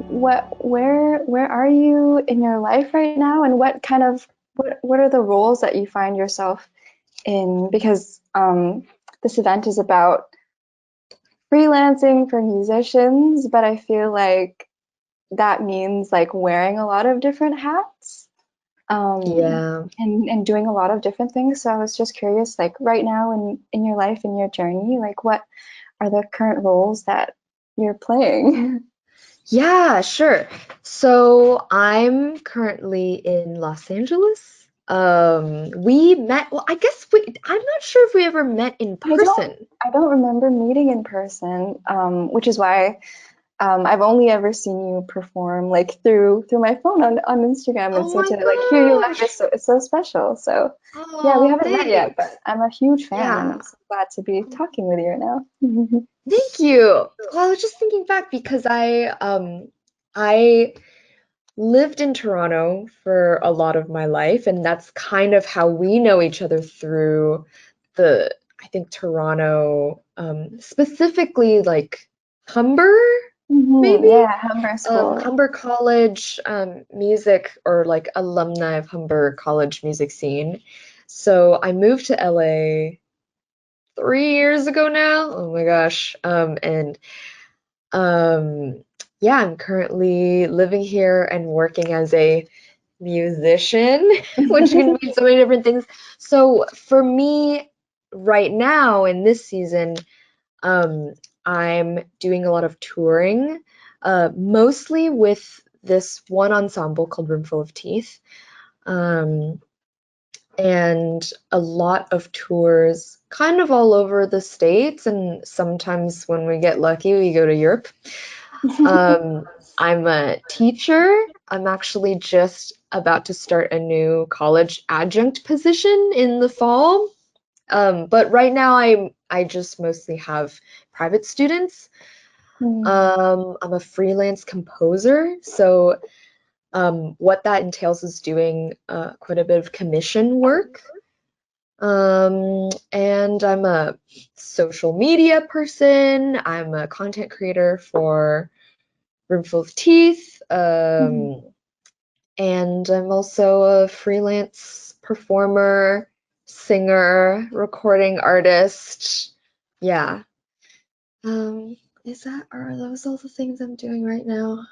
where are you in your life right now, and what are the roles that you find yourself in? Because this event is about freelancing for musicians, but I feel like that means like wearing a lot of different hats, Yeah. and doing a lot of different things. So I was just curious, like right now in your life, in your journey, like what are the current roles that you're playing? Yeah, sure. So I'm currently in Los Angeles. We met, well, I'm not sure if we ever met in I don't person. I don't remember meeting in person, which is why I've only ever seen you perform like through my phone on Instagram, and Oh so my to like hear you live is gosh. so special. So yeah, we Oh, haven't met yet, but thanks. I'm a huge fan, and Yeah. I'm so glad to be talking with you now. Thank you. Well, I was just thinking back because I lived in Toronto for a lot of my life, and that's kind of how we know each other through I think Toronto, specifically like Humber, maybe? Yeah, Humber School. Humber College music or like alumni of Humber College music scene. So I moved to LA 3 years ago now. Oh my gosh. And um, yeah, I'm currently living here and working as a musician, which can mean so many different things. So for me, right now in this season, um, I'm doing a lot of touring, mostly with this one ensemble called Roomful of Teeth, um, and a lot of tours kind of all over the States, and sometimes when we get lucky, we go to Europe. Um, I'm a teacher. I'm actually just about to start a new college adjunct position in the fall. But right now I just mostly have private students. Hmm. I'm a freelance composer, so what that entails is doing quite a bit of commission work. And I'm a social media person. I'm a content creator for Roomful of Teeth. And I'm also a freelance performer, singer, recording artist. Yeah. Are those all the things I'm doing right now?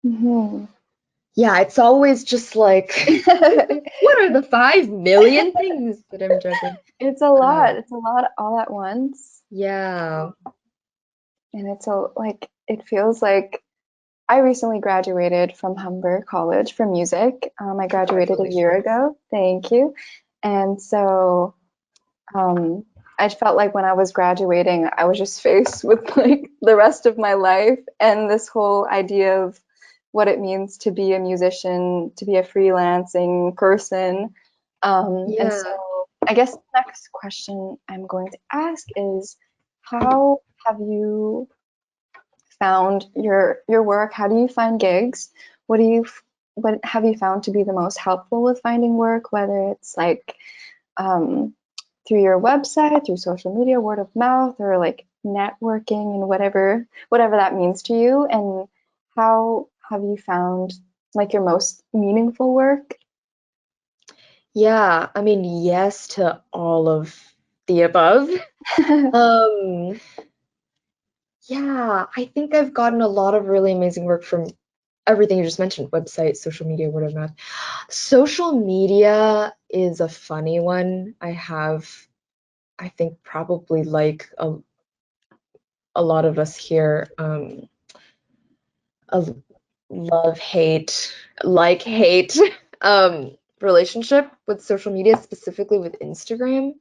Hmm. Yeah, it's always just like, what are the 5 million things that I'm juggling? It's a Um, lot. It's a lot all at once. yeah. And it feels like I recently graduated from Humber College for music. I graduated a year Congratulations. ago. Thank you. And so um, I felt like when I was graduating, I was just faced with like the rest of my life and this whole idea of what it means to be a musician, to be a freelancing person. And so Yeah. I guess the next question I'm going to ask is, how have you found your work? How do you find gigs? What have you found to be the most helpful with finding work? Whether it's like um, through your website, through social media, word of mouth, or like networking and whatever that means to you. And how have you found like your most meaningful work? Yeah. I mean, yes to all of the above. Um, yeah, I think I've gotten a lot of really amazing work from everything you just mentioned, website, social media, word of mouth. Social media is a funny one. I think probably like a lot of us here, a love hate, like hate relationship with social media, specifically with Instagram.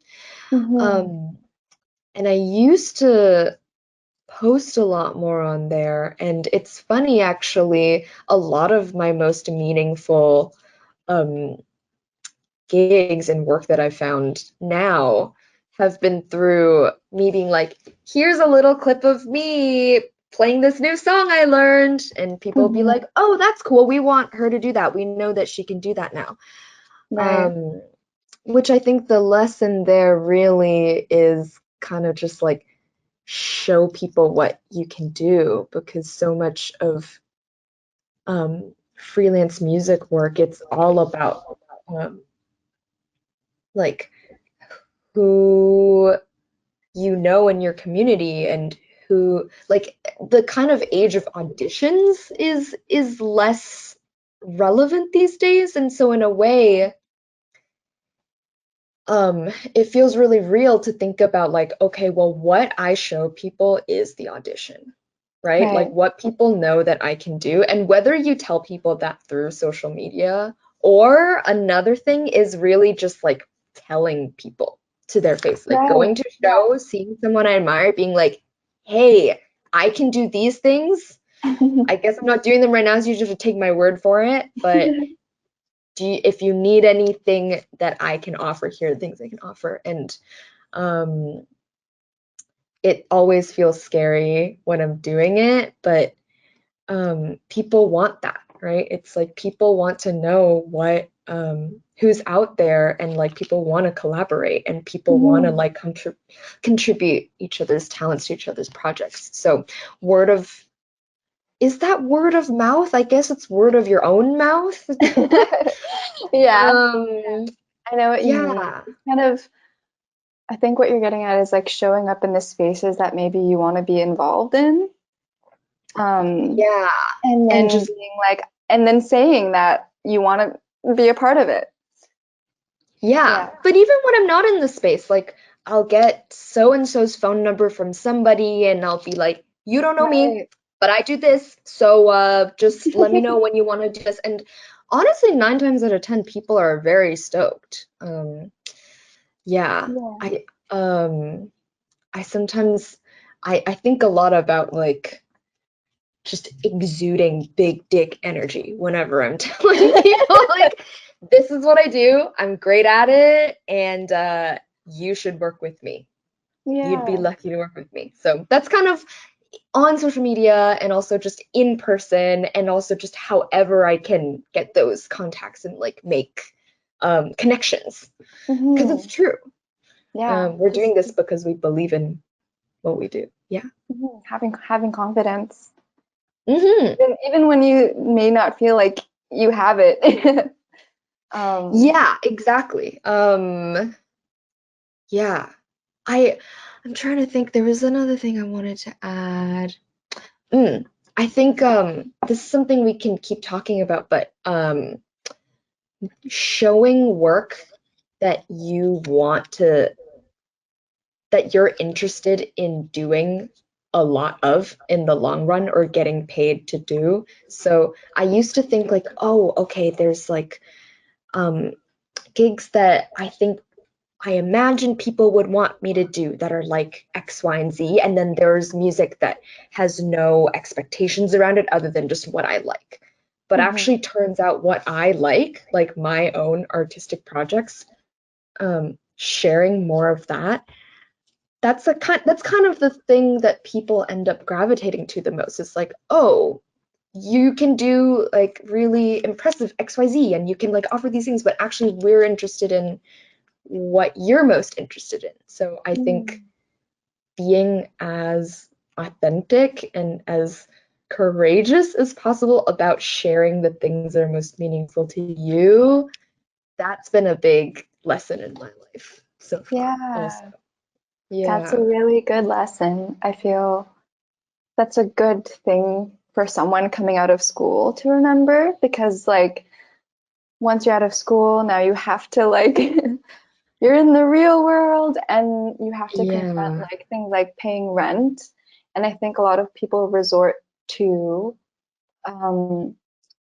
Hmm. Um, and I used to post a lot more on there, and it's funny actually, a lot of my most meaningful um, gigs and work that I found now have been through me being like, here's a little clip of me playing this new song I learned, and people will be Hmm. like, oh, that's cool. We want her to do that. We know that she can do that now. Right. Um, which I think the lesson there really is kind of just like show people what you can do because so much of freelance music work, it's all about like who you know in your community and who like the kind of age of auditions is less relevant these days, and so in a way it feels really real to think about like, okay, well, what I show people is the audition, right? Like Right. what people know that I can do, and whether you tell people that through social media or another thing is really just like telling people to their face, like Right. going to shows, seeing someone I admire, being like, hey, I can do these things. I guess I'm not doing them right now, so you just have to take my word for it, but if you need anything that I can offer, here are the things I can offer. And um, it always feels scary when I'm doing it, but people want that, right? It's like people want to know what who's out there, and like people want to collaborate, and people want to Mhm. like contribute each other's talents to each other's projects. So word of is that word of mouth? I guess it's word of your own mouth. Yeah, um, I know what you mean. yeah. It's kind of, I think what you're getting at is like showing up in the spaces that maybe you want to be involved in. Um, Yeah, and and then just being like, and then saying that you want to be a part of it. yeah. Yeah. But even when I'm not in the space, like I'll get so and so's phone number from somebody and I'll be like, you don't know me, Right. but I do this. So just let me know when you want to do this. And honestly, 9 times out of 10 people are very stoked. Yeah. Yeah. Um I sometimes I think a lot about like just exuding big dick energy whenever I'm telling people like this is what I do. I'm great at it, and you should work with me. You'd be Yeah. lucky to work with me. So that's kind of on social media and also just in person and also just however I can get those contacts and like make connections because it's Hmm. true. Yeah. We're Just doing this because we believe in what we do. Yeah. having confidence, Hmm. even when you may not feel like you have it. um, Yeah, exactly. Yeah. I I'm trying to think. There was another thing I wanted to add. Mm, I think this is something we can keep talking about, but showing work that you want to that you're interested in doing a lot of in the long run or getting paid to do. So I used to think like, oh, okay, there's like um gigs that I imagine people would want me to do that are like X, Y, and Z. And then there's music that has no expectations around it other than just what I like. But mhm. actually turns out what I like my own artistic projects, sharing more of that, that's kind of the thing that people end up gravitating to the most. It's like, oh, you can do like really impressive XYZ and you can like offer these things, but actually we're interested in what you're most interested in. So I think Mm. being as authentic and as courageous as possible about sharing the things that are most meaningful to you, that's been a big lesson in my life so far, also. Yeah, that's a Yeah. really good lesson. I feel that's a good thing for someone coming out of school to remember because, like, once you're out of school, now you have to, like, you're in the real world and you have to confront, Yeah. like, things like paying rent. And I think a lot of people resort to um,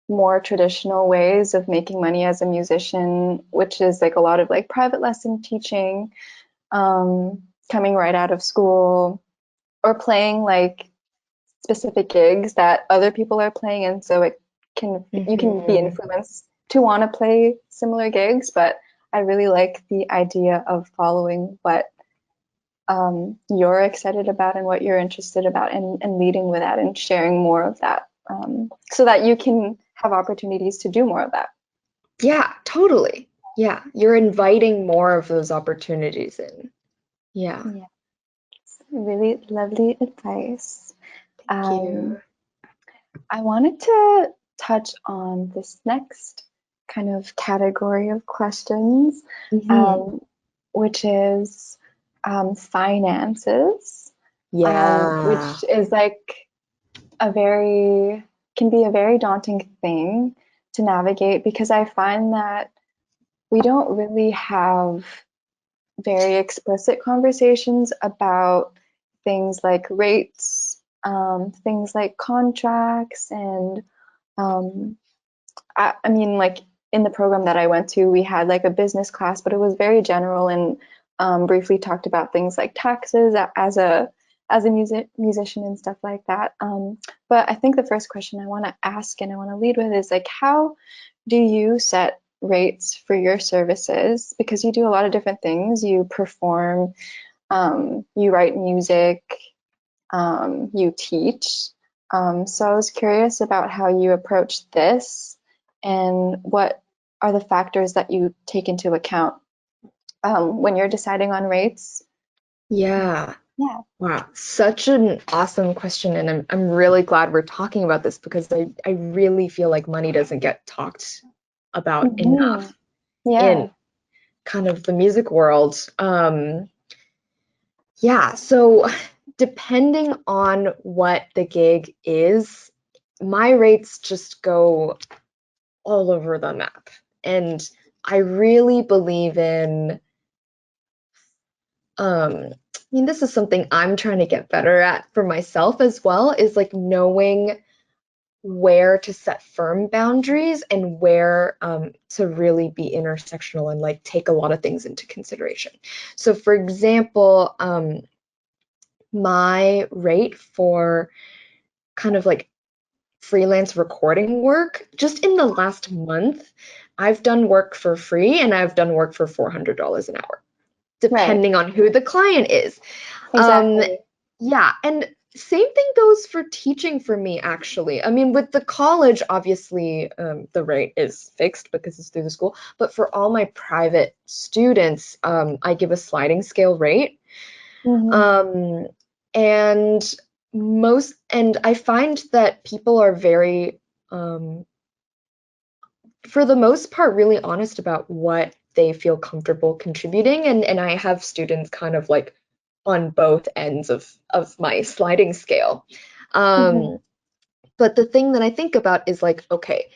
more traditional ways of making money as a musician, which is like a lot of like private lesson teaching, coming right out of school, or playing like specific gigs that other people are playing, and so it can you can be Hmm. influenced to want to play similar gigs. But I really like the idea of following what you're excited about and what you're interested about, and leading with that and sharing more of that, so that you can have opportunities to do more of that. Yeah, totally. Yeah, you're inviting more of those opportunities in. Yeah, Yeah, really lovely advice. thank Um, you. I wanted to. touch on this next kind of category of questions, Hmm. which is finances, Yeah. which is like a very can be a very daunting thing to navigate because I find that we don't really have very explicit conversations about things like rates, things like contracts, and um, I mean, like in the program that I went to, we had like a business class, but it was very general and briefly talked about things like taxes as a musician and stuff like that. But I think the first question I want to ask and I want to lead with is like, how do you set rates for your services? Because you do a lot of different things. You perform, you write music, you teach. So I was curious about how you approach this and what are the factors that you take into account when you're deciding on rates. Yeah. Yeah. Wow. Such an awesome question. And I'm really glad we're talking about this because I really feel like money doesn't get talked about Hmm. enough in Yeah. kind of the music world. Yeah, so depending on what the gig is, my rates just go all over the map. And I really believe in, I mean, this is something I'm trying to get better at for myself as well, is like knowing where to set firm boundaries and where to really be intersectional and like take a lot of things into consideration. So, for example, my rate for kind of like freelance recording work, just in the last month, I've done work for free and I've done work for $400 an hour, Right. depending on who the client is. Um, Exactly. yeah, and same thing goes for teaching for me, actually. I mean, with the college, obviously, the rate is fixed because it's through the school, but for all my private students, I give a sliding scale rate. Hmm. Um, and and I find that people are very, um, for the most part, really honest about what they feel comfortable contributing. And I have students kind of like on both ends of my sliding scale. Hmm. Um, but the thing that I think about is like, okay,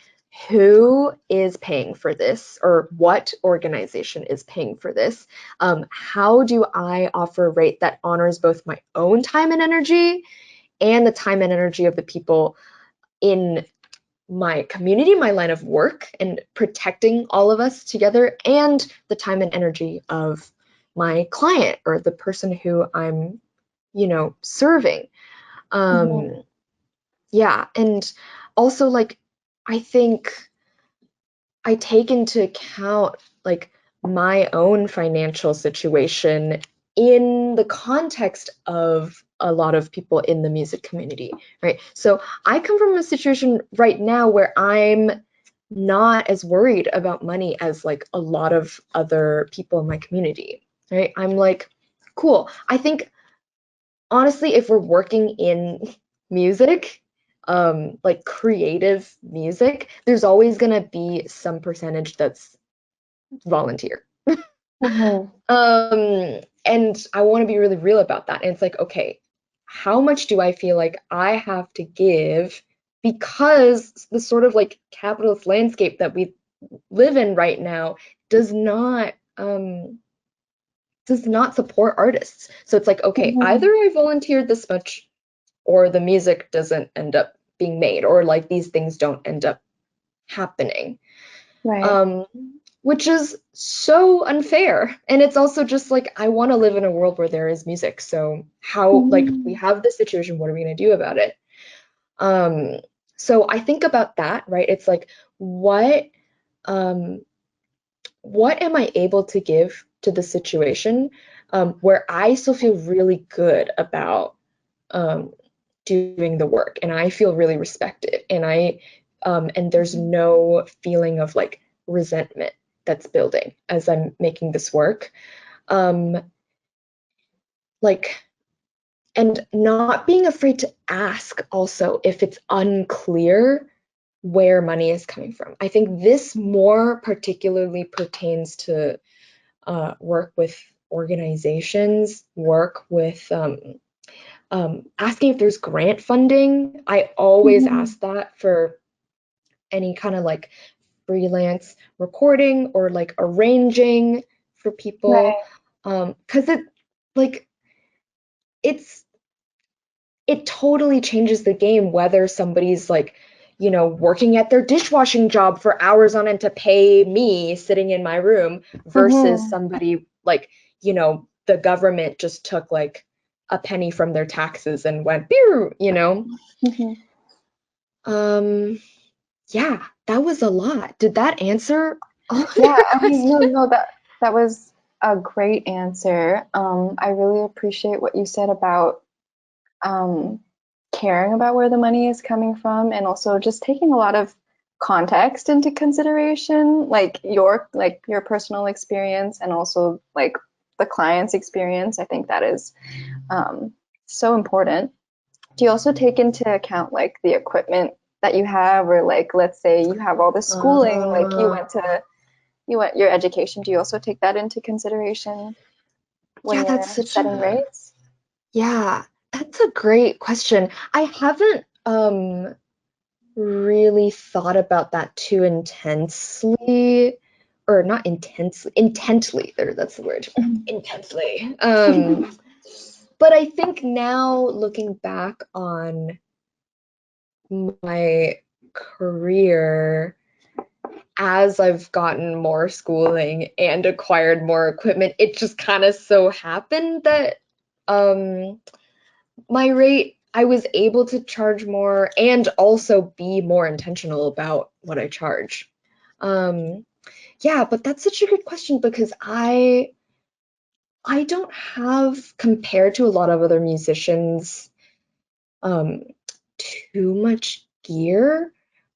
who is paying for this or what organization is paying for this? How do I offer a rate that honors both my own time and energy and the time and energy of the people in my community, my line of work, and protecting all of us together, and the time and energy of my client or the person who I'm, serving. Hmm. Um, yeah, and also like I think I take into account like my own financial situation in the context of a lot of people in the music community, right? So I come from a situation right now where I'm not as worried about money as like a lot of other people in my community, right? I'm like, cool. I think honestly, if we're working in music, like creative music, there's always gonna be some percentage that's volunteer. Hmm. And I want to be really real about that. And it's like, okay, how much do I feel like I have to give because the sort of like capitalist landscape that we live in right now does not um does not support artists. So it's like, okay, either Hmm. I volunteered this much or the music doesn't end up being made or like these things don't end up happening. Right. Um, which is so unfair. And it's also just like I want to live in a world where there is music. So how like we Hmm. have this situation, what are we going to do about it? Um, so I think about that, right? It's like um what am I able to give to the situation where I still feel really good about um, doing the work and I feel really respected and there's no feeling of like resentment that's building as I'm making this work. Um, like and not being afraid to ask also if it's unclear where money is coming from. I think this more particularly pertains to work with organizations, work with asking if there's grant funding. I always Mhm. ask that for any kind of like freelance recording or like arranging for people. Right. 'Cause like it's it totally changes the game whether somebody's like, working at their dishwashing job for hours on end to pay me sitting in my room versus Mhm. somebody like, the government just took like a penny from their taxes and went, pew. Mhm. Um, yeah, that was a lot. Did that answer all of Yeah, your I mean, no, questions? no, that was a great answer. I really appreciate what you said about um, caring about where the money is coming from, and also just taking a lot of context into consideration, like your personal experience and also like the client's experience. I think that is um, so important. Do you also take into account like the equipment that you have, or like let's say you have all the schooling, like Uh, you went your education. Do you also take that into consideration when yeah, you're setting rates? yeah, that's a great question. I haven't really thought about that too intensely, or not intensely, intently, there, that's the word, intensely. But I think now looking back on my career, as I've gotten more schooling and acquired more equipment, it just kind of so happened that um, my rate, I was able to charge more and also be more intentional about what I charge. Um, yeah, but that's such a good question because I don't have, compared to a lot of other musicians, um, too much gear.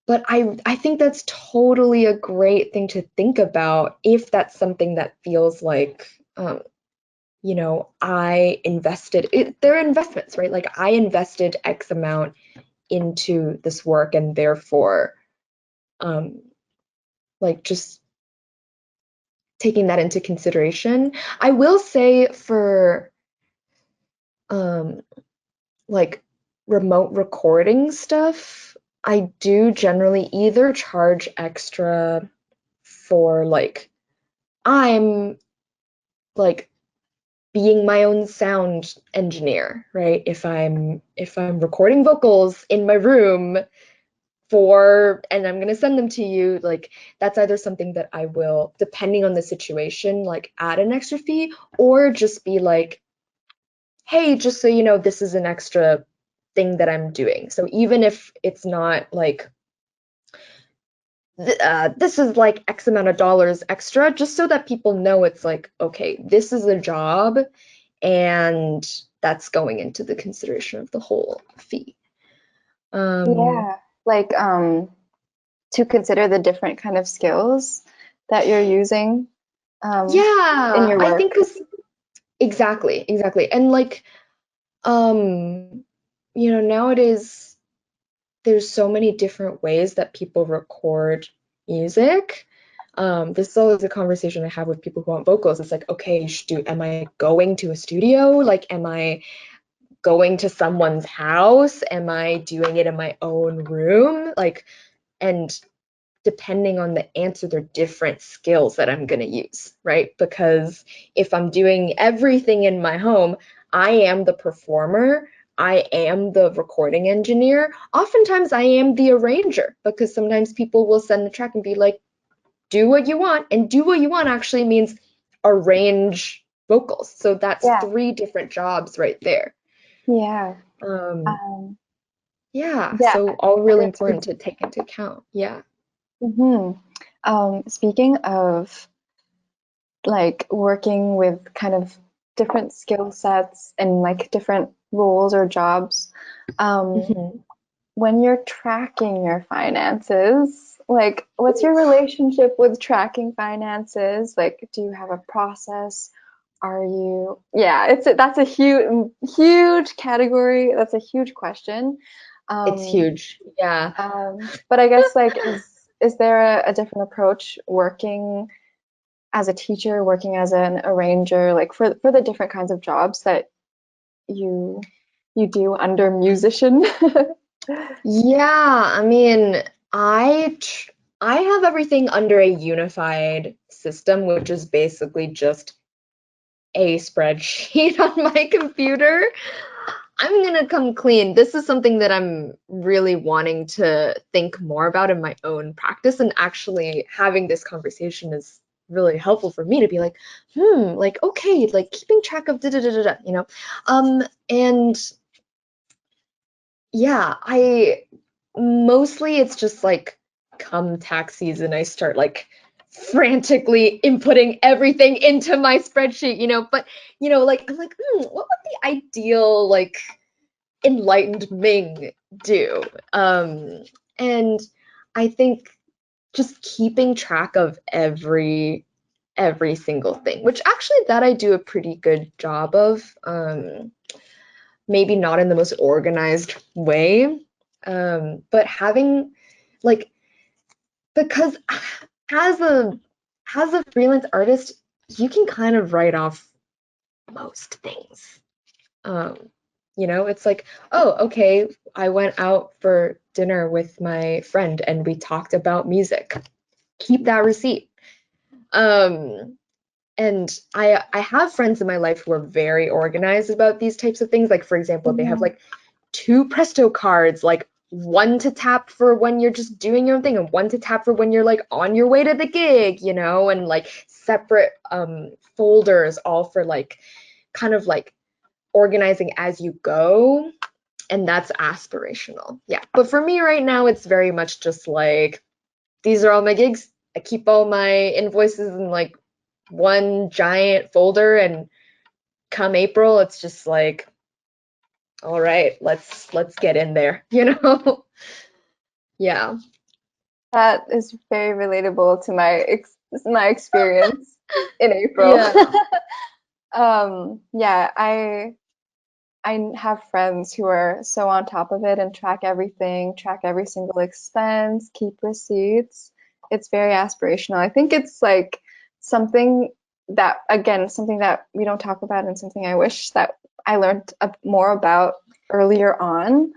But I think that's totally a great thing to think about if that's something that feels like I invested it, they're investments, right? Like I invested X amount into this work and therefore um like just taking that into consideration. I will say for um like remote recording stuff, I do generally either charge extra for like I'm like being my own sound engineer, right? If I'm recording vocals in my room and I'm going to send them to you, like that's either something that I will, depending on the situation, like add an extra fee or just be like, hey, just so you know, this is an extra thing that I'm doing. So even if it's not like this is like X amount of dollars extra, just so that people know it's like, okay, this is a job and that's going into the consideration of the whole fee. Um, Yeah, like to consider the different kind of skills that you're using um, in yeah, your I work. think this exactly. And like, um, nowadays there's so many different ways that people record music. This is always a conversation I have with people who want vocals. It's like, okay, am I going to a studio? Like, am I going to someone's house? Am I doing it in my own room? Like, and depending on the answer, they're different skills that I'm going to use, right? Because if I'm doing everything in my home, I am the performer, I am the recording engineer. Oftentimes, I am the arranger because sometimes people will send the track and be like, do what you want. And do what you want actually means arrange vocals. So that's Yeah, three different jobs right there. yeah, Um, um, yeah, yeah. so all I really guess we. important to take into account. Yeah. Mhm. Speaking of like working with kind of different skill sets and like different roles or jobs, um, Mhm. when you're tracking your finances, like what's your relationship with tracking finances? Like, do you have a process? Are you, yeah, that's a huge category. That's a huge question. It's Um, huge. Yeah. but I guess like is there a different approach working as a teacher, working as an arranger, like for the different kinds of jobs that you you do under musician? Yeah, I mean, I have everything under a unified system, which is basically just a spreadsheet on my computer. I'm gonna come clean. This is something that I'm really wanting to think more about in my own practice, and actually having this conversation is really helpful for me to be like, like okay, like keeping track of da da da da da, you know. And yeah, I mostly it's just like come tax season, I start like frantically inputting everything into my spreadsheet, you know. But like I'm like, what would the ideal like enlightened Ming do? And I think just keeping track of every single thing, which actually that I do a pretty good job of. Maybe not in the most organized way, but having like because as a freelance artist, you can kind of write off most things. Um, it's like, oh, okay, I went out for dinner with my friend and we talked about music. Keep that receipt. Um, and I have friends in my life who are very organized about these types of things. Like, for example, they have Mhm. like 2 Presto cards, like one to tap for when you're just doing your own thing and one to tap for when you're like on your way to the gig, and like separate folders all for like kind of like organizing as you go. And that's aspirational. Yeah. But for me right now, it's very much just like these are all my gigs. I keep all my invoices in like one giant folder, and come April, it's just like, all right, let's get in there, Yeah. That is very relatable to my experience in April. Yeah. Yeah, I have friends who are so on top of it and track everything, track every single expense, keep receipts. It's very aspirational. I think it's like something that, again, something that we don't talk about and something I wish that I learned more about earlier on.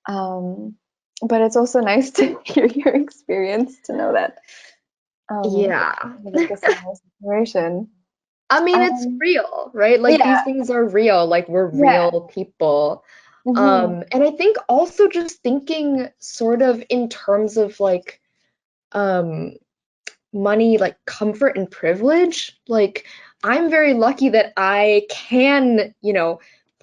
Um, but it's also nice to hear your experience to know that Yeah. it's like a similar situation. I mean, it's Um, real, right? Like these yeah, things are real, like we're yeah. real people. Hmm. And I think also just thinking sort of in terms of like um money, like comfort and privilege. Like I'm very lucky that I can,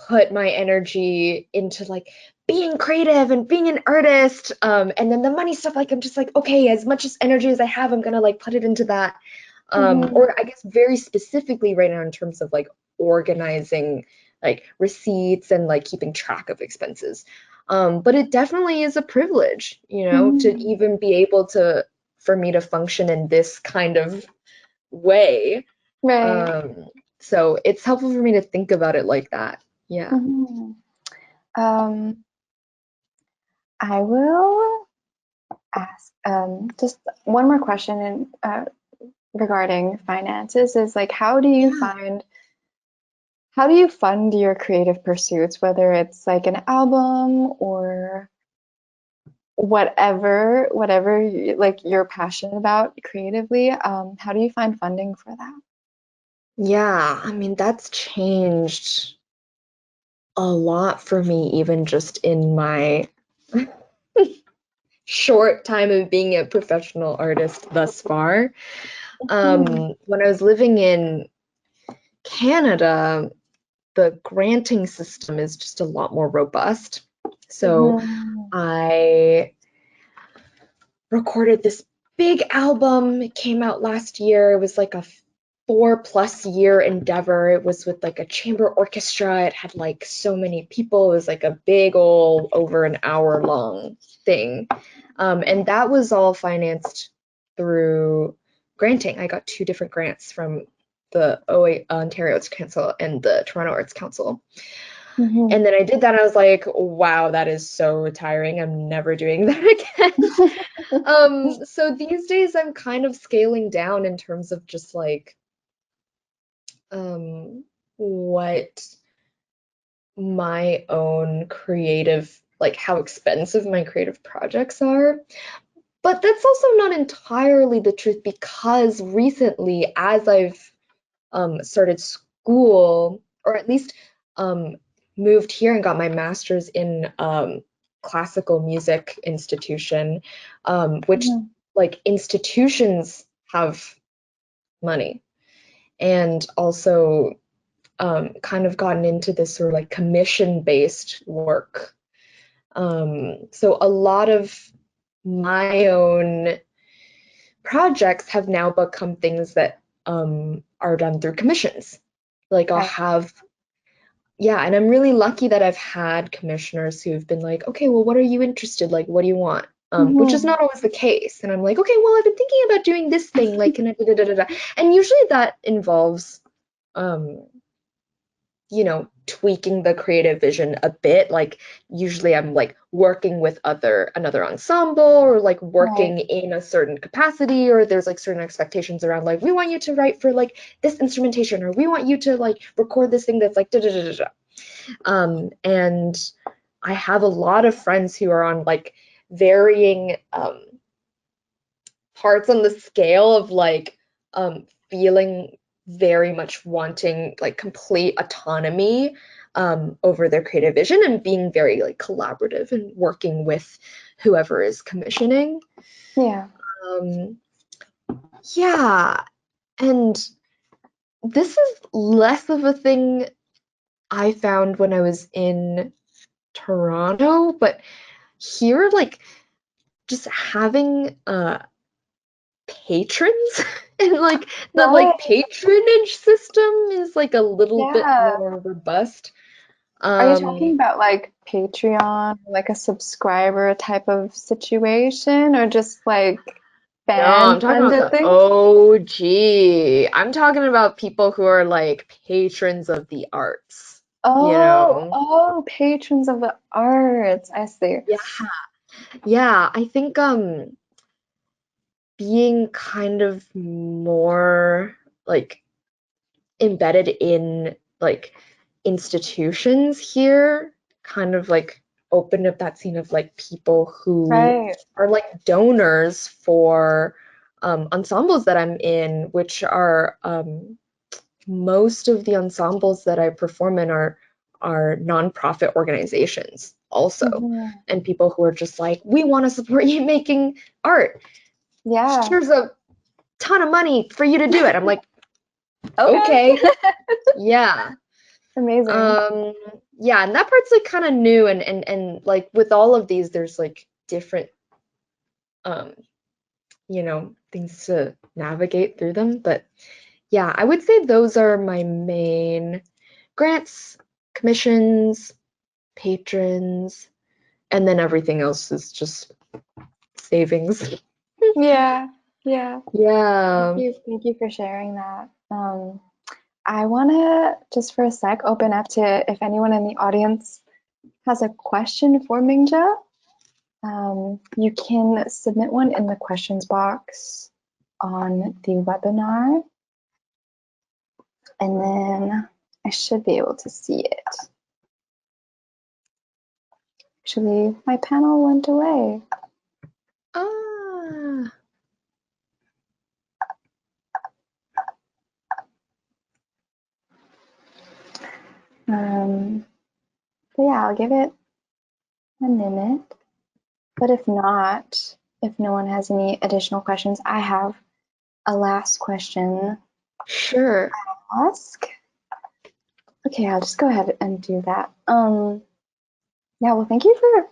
put my energy into like being creative and being an artist. And then the money stuff, like I'm just like, okay, as much as energy as I have, I'm gonna like put it into that. Hmm. Or I guess very specifically right now in terms of like organizing like receipts and like keeping track of expenses. But it definitely is a privilege, to Hmm. even be able to for me to function in this kind of way. Right. Um, so it's helpful for me to think about it like that. Yeah. Hmm. Um, I will ask just one more question regarding finances is like Yeah. how do you fund your creative pursuits, whether it's like an album or whatever like you're passionate about creatively, how do you find funding for that? Yeah, I mean, that's changed a lot for me, even just in my short time of being a professional artist thus far. Hmm. When I was living in Canada, the granting system is just a lot more robust. So Hmm. I recorded this big album. It came out last year. It was like a 4+ year endeavor. It was with like a chamber orchestra. It had like so many people. It was like a big old over an hour long thing. And that was all financed through granting. I got 2 different grants from the Ontario Arts Council and the Toronto Arts Council. Mhm. And then I did that and I was like, wow, that is so tiring. I'm never doing that again. So these days I'm kind of scaling down in terms of just like what my own creative, like how expensive my creative projects are. But that's also not entirely the truth because recently, as I've started school, or at least um, moved here and got my master's in classical music institution, which Mhm. like institutions have money, and also kind of gotten into this sort of like commission-based work. So a lot of my own projects have now become things that are done through commissions. Like I'll Right. have, yeah, and I'm really lucky that I've had commissioners who've been like, okay, well, what are you interested? Like, what do you want? Which is Mhm. not always the case. And I'm like, okay, well, I've been thinking about doing this thing, like, can I da da da da da. And usually that involves um, tweaking the creative vision a bit. Like usually I'm like working with another ensemble or like Right. working in a certain capacity, or there's like certain expectations around like we want you to write for like this instrumentation, or we want you to like record this thing that's like da da da da da. And I have a lot of friends who are on like varying parts on the scale of like feeling very much wanting like complete autonomy over their creative vision and being very like collaborative and working with whoever is commissioning. Yeah. Um, yeah, and this is less of a thing I found when I was in Toronto, but here, like, just having patrons and like the Right. like patronage system is like a little bit Yeah. more robust. Are you talking Um, about like Patreon, like a subscriber type of situation, or just like no, I'm talking about fan-funded the things? OG. I'm talking about people who are like patrons of the arts, you Oh, know? oh, patrons of the arts. I see. Yeah. Yeah, I think being kind of more like embedded in like institutions here kind of like opened up that scene of like people who Right. are like donors for ensembles that I'm in, which are most of the ensembles that I perform in are nonprofit organizations also, Hmm. and people who are just like, we want to support you making art. Yeah. Here's a ton of money for you to do it. I'm like, Okay. okay, yeah. Amazing. Um, yeah, and that part's like kind of new, and like with all of these, there's like different um, things to navigate through them. But yeah, I would say those are my main grants, commissions, patrons, and then everything else is just savings. Yeah. Yeah. Yeah, Thank you for sharing that. I want to just for a sec open up to if anyone in the audience has a question for Mingjia. You can submit one in the questions box on the webinar, and then I should be able to see it. Actually, my panel went away. ah, But yeah, I'll give it a minute. But if not, if no one has any additional questions, I have a last question sure. to ask. Okay, I'll just go ahead and do that. Yeah, well, thank you for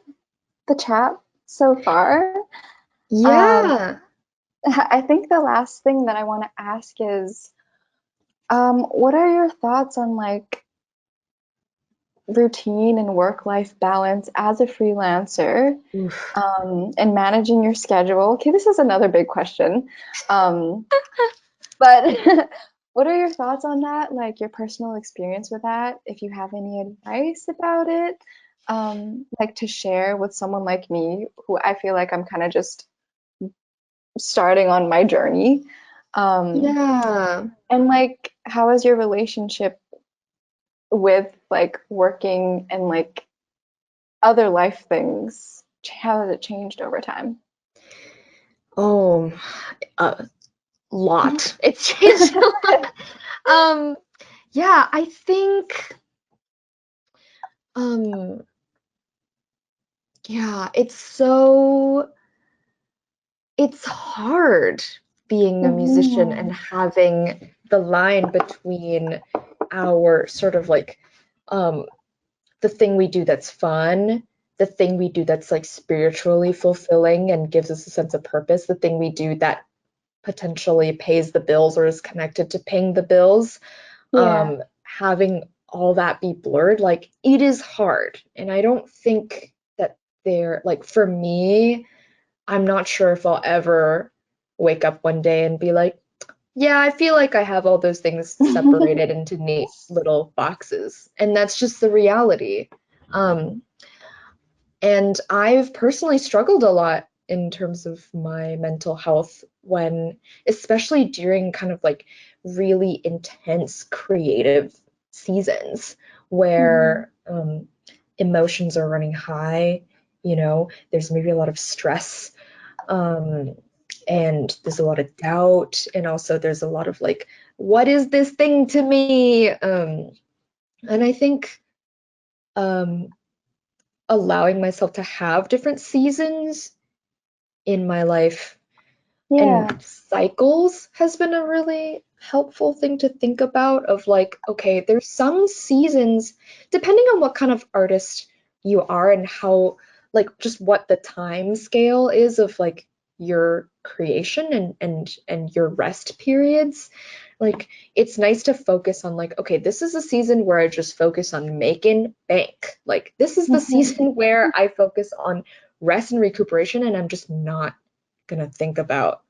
the chat so far. Um, Yeah, I think the last thing that I want to ask is, what are your thoughts on like routine and work-life balance as a freelancer, oof. and managing your schedule? Okay, this is another big question. But What are your thoughts on that? Like your personal experience with that, if you have any advice about it, like to share with someone like me, who I feel like I'm kind of just starting on my journey. Um, Yeah. and like, how is your relationship with like working and like other life things? How has it changed over time? Oh, a lot. It's changed a lot. Um, yeah, I think, um, yeah, it's hard being a musician and Mhm. having the line between our sort of like, um, the thing we do that's fun, the thing we do that's like spiritually fulfilling and gives us a sense of purpose, the thing we do that potentially pays the bills or is connected to paying the bills, Yeah. having all that be blurred, like it is hard. And I don't think that they're like, for me, I'm not sure if I'll ever wake up one day and be like, yeah, I feel like I have all those things separated into neat little boxes. And that's just the reality. Um, and I've personally struggled a lot in terms of my mental health when, especially during kind of like really intense creative seasons Mhm. where emotions are running high, there's maybe a lot of stress, um, and there's a lot of doubt, and also there's a lot of like, what is this thing to me? And I think um, allowing myself to have different seasons in my life and Yeah. cycles has been a really helpful thing to think about of like, okay, there's some seasons, depending on what kind of artist you are and how, like, just what the time scale is of like your creation and your rest periods. Like, it's nice to focus on like, okay, this is a season where I just focus on making bank. Like, this is the Mhm. season where I focus on rest and recuperation, and I'm just not gonna think about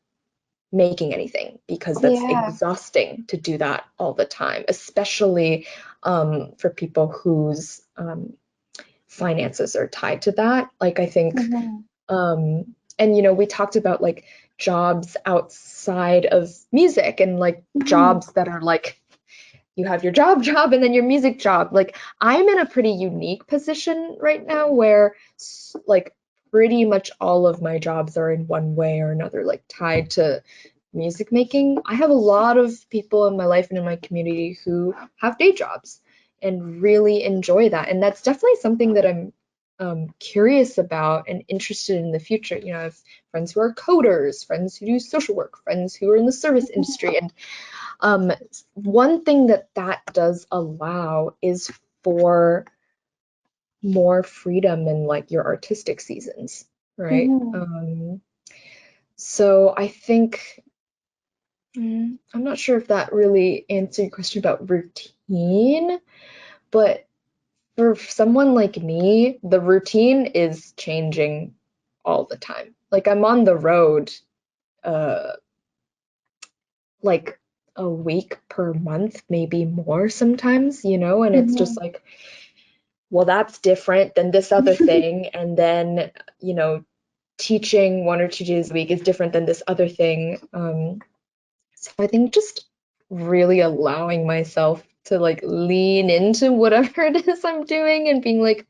making anything because that's Yeah. exhausting to do that all the time, especially for people whose finances are tied to that. Like, I think, Mhm. and we talked about like jobs outside of music and like Mhm. jobs that are like you have your job and then your music job. Like, I'm in a pretty unique position right now where like pretty much all of my jobs are in one way or another like tied to music making. I have a lot of people in my life and in my community who have day jobs and really enjoy that. And that's definitely something that I'm curious about and interested in the future. I have friends who are coders, friends who do social work, friends who are in the service industry. And um, one thing that does allow is for more freedom in like your artistic seasons, right? Mhm. So I think I'm not sure if that really answered your question about routine, but for someone like me, the routine is changing all the time. Like, I'm on the road uh like a week per month, maybe more sometimes, and it's just Mhm. like, well, that's different than this other thing. And then, you know, teaching 1 or 2 days a week is different than this other thing. So I think just really allowing myself to like lean into whatever it is I'm doing and being like,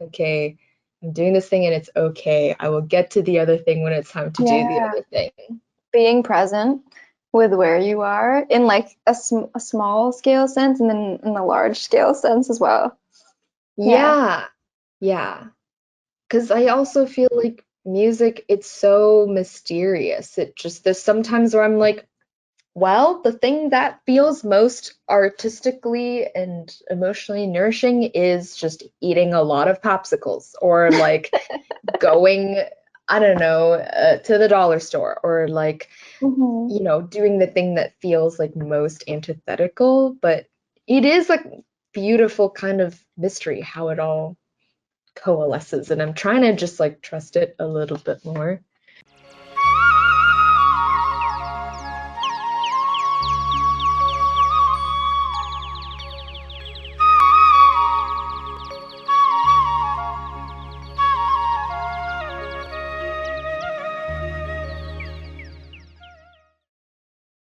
okay, I'm doing this thing and it's okay. I will get to the other thing when it's time to do the Yeah. other thing. Being present with where you are in like a small scale sense and then in a large scale sense as well. Yeah. Yeah, yeah. Because I also feel like music, it's so mysterious. There's sometimes where I'm like, well, the thing that feels most artistically and emotionally nourishing is just eating a lot of popsicles or like going, I don't know, to the dollar store or like, Hmm. doing the thing that feels like most antithetical. But it is a beautiful kind of mystery how it all coalesces, and I'm trying to just like trust it a little bit more.